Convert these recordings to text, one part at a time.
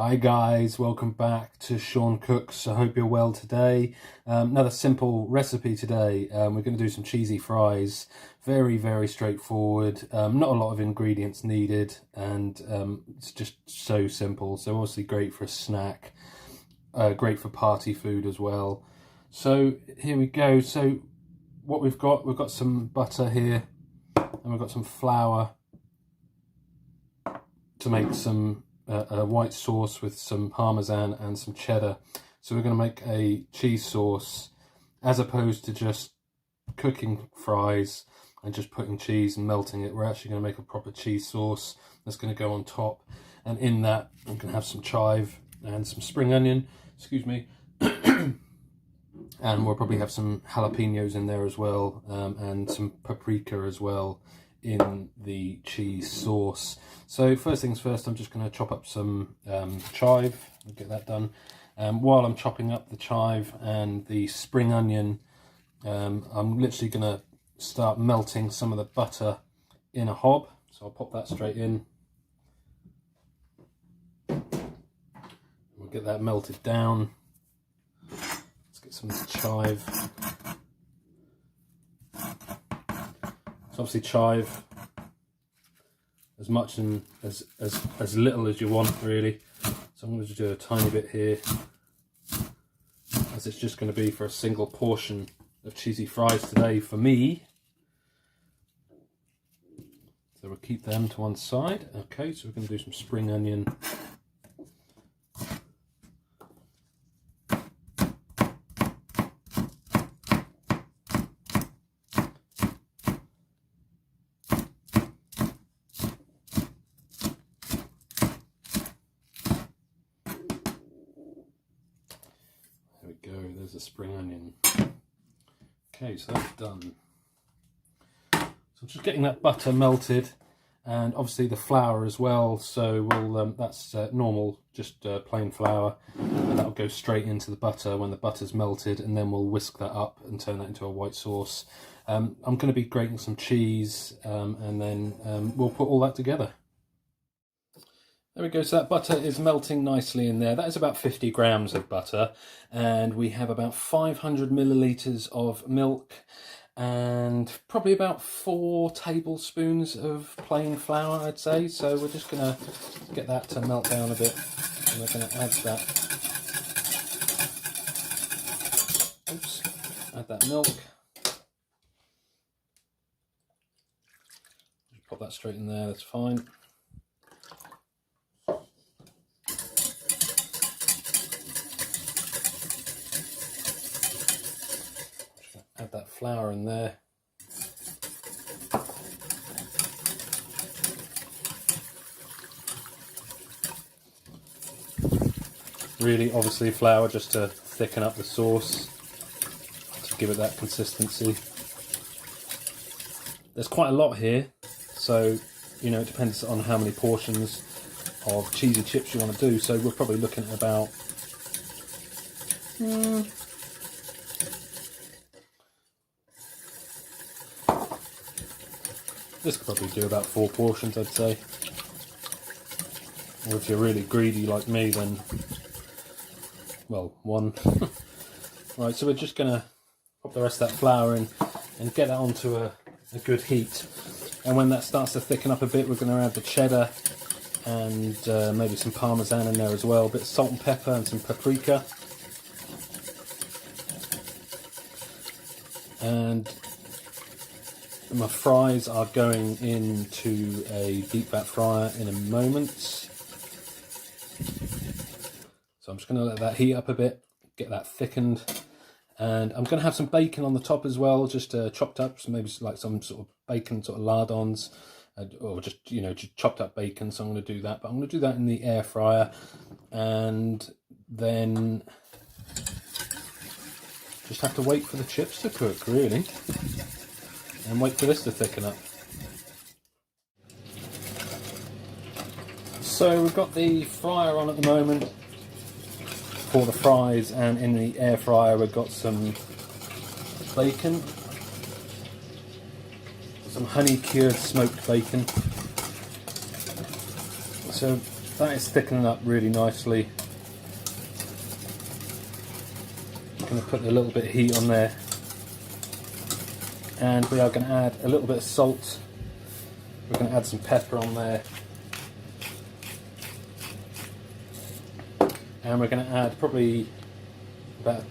Hi guys, welcome back to Sean Cooks. I hope you're well today. Another simple recipe today. We're going to do some cheesy fries. Very straightforward. Not a lot of ingredients needed, and it's just so simple. So obviously great for a snack, great for party food as well. So here we go. So what we've got some butter here, and we've got some flour to make some a white sauce with some parmesan and some cheddar. So we're going to make a cheese sauce as opposed to just cooking fries and just putting cheese and melting it. We're actually going to make a proper cheese sauce that's going to go on top, and in that I'm going to have some chive and some spring onion, excuse me, and we'll probably have some jalapenos in there as well, and some paprika as well in the cheese sauce. So first things first, I'm just going to chop up some chive and get that done. While I'm chopping up the chive and the spring onion, I'm literally going to start melting some of the butter in a hob. So I'll pop that straight in. We'll get that melted down. Let's get some of the chive. So obviously chive, as much and as little as you want really. So I'm going to do a tiny bit here, as it's just going to be for a single portion of cheesy fries today for me. So we'll keep them to one side. Okay, so we're going to do some spring onion. There's a spring onion. Okay, so that's done. So I'm just getting that butter melted, and obviously the flour as well. So we'll that's normal, just plain flour, and that'll go straight into the butter when the butter's melted, and then we'll whisk that up and turn that into a white sauce. I'm going to be grating some cheese, and then we'll put all that together. There we go, so that butter is melting nicely in there. That is about 50 grams of butter, and we have about 500 millilitres of milk and probably about 4 tablespoons of plain flour, I'd say. So we're just going to get that to melt down a bit, and we're going to add that, add that milk. Just pop that straight in there, that's fine. Add that flour in there. Really, obviously flour just to thicken up the sauce, to give it that consistency. There's quite a lot here, so you know, it depends on how many portions of cheesy chips you want to do. So we're probably looking at about this could probably do about 4 portions, I'd say. Or if you're really greedy like me, then, well, 1. Right, so we're just going to pop the rest of that flour in and get that onto a good heat. And when that starts to thicken up a bit, we're going to add the cheddar and maybe some parmesan in there as well. A bit of salt and pepper and some paprika. And my fries are going into a deep fat fryer in a moment. So I'm just going to let that heat up a bit, get that thickened. And I'm going to have some bacon on the top as well, just chopped up, so maybe like some sort of bacon sort of lardons, or just, you know, just chopped up bacon. So I'm going to do that, but I'm going to do that in the air fryer, and then just have to wait for the chips to cook, really. And wait for this to thicken up. So we've got the fryer on at the moment for the fries, and in the air fryer we've got some bacon, some honey cured smoked bacon. So That is thickening up really nicely. I'm going to put a little bit of heat on there. And we are going to add a little bit of salt. We're going to add some pepper on there. And we're going to add probably about a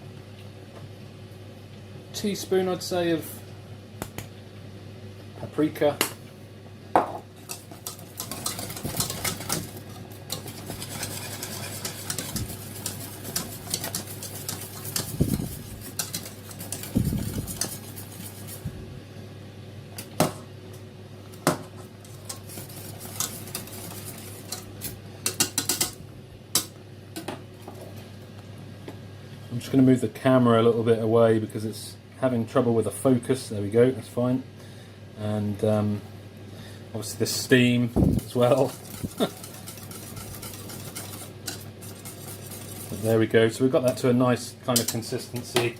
teaspoon, I'd say, of paprika. I'm just going to move the camera a little bit away because it's having trouble with the focus. There we go, that's fine. And obviously the steam as well. But there we go, so we've got that to a nice kind of consistency.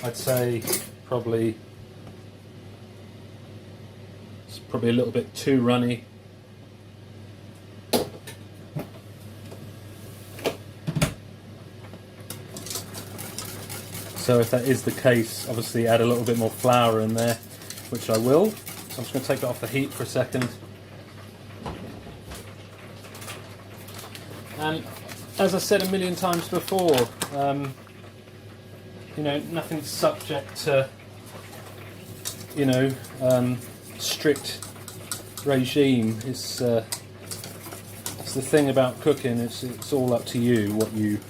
I'd say probably it's probably a little bit too runny. So if that is the case, obviously add a little bit more flour in there, which I will. So I'm just going to take that off the heat for a second. And as I said a million times before, you know, nothing's subject to, you know, strict regime. It's the thing about cooking. It's all up to you what you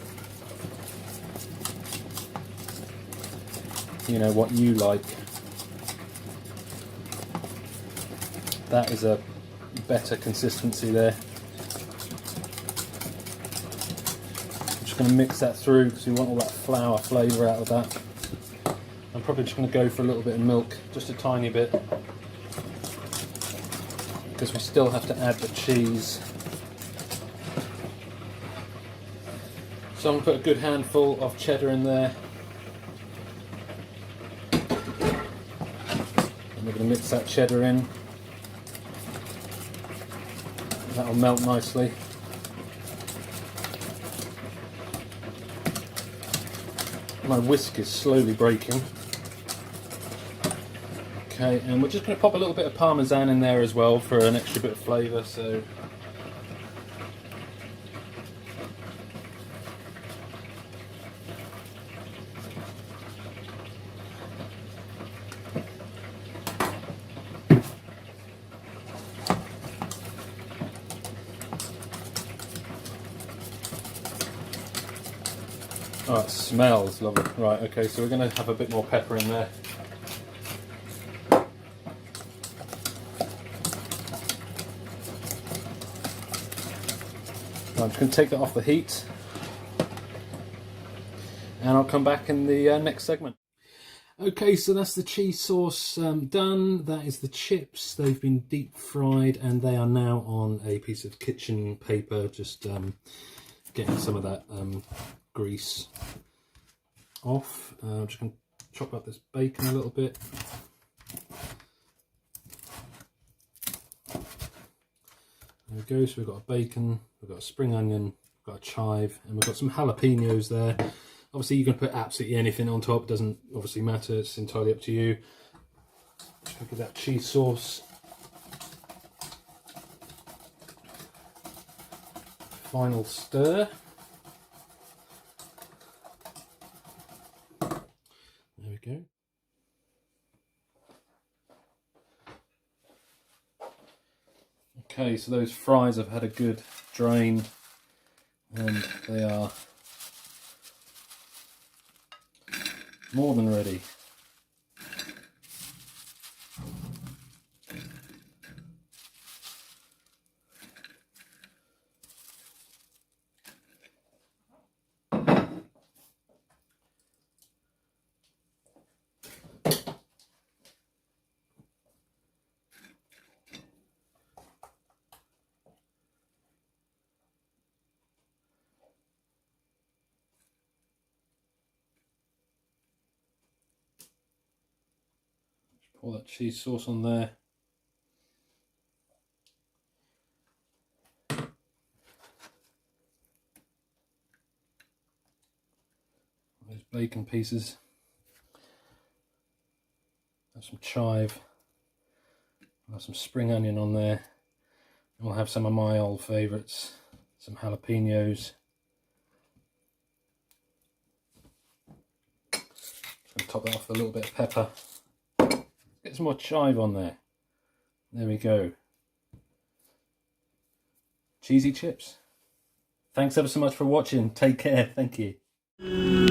know, what you like. That is a better consistency there. I'm just going to mix that through because we want all that flour flavour out of that. I'm probably just going to go for a little bit of milk, just a tiny bit, because we still have to add the cheese. So I'm going to put a good handful of cheddar in there. We're going to mix that cheddar in. That'll melt nicely. My whisk is slowly breaking. Okay, and we're just going to pop a little bit of Parmesan in there as well for an extra bit of flavour. So oh, it smells lovely. Right, okay, so we're going to have a bit more pepper in there. I'm just going to take that off the heat. And I'll come back in the next segment. Okay, so that's the cheese sauce done. That is the chips. They've been deep fried and they are now on a piece of kitchen paper, just getting some of that grease off. I'm just going to chop up this bacon a little bit. There we go, so we've got a bacon, we've got a spring onion, we've got a chive, and we've got some jalapenos there. Obviously you can put absolutely anything on top, it doesn't obviously matter, it's entirely up to you. Just look at that cheese sauce. Final stir. There we go. Okay, so those fries have had a good drain and they are more than ready. Pour that cheese sauce on there. those bacon pieces. Have some chive. I'll have some spring onion on there. And we'll have some of my old favourites, some jalapenos. And top that off with a little bit of pepper. Get some more chive on there. There we go. Cheesy chips. Thanks ever so much for watching. Take care. Thank you.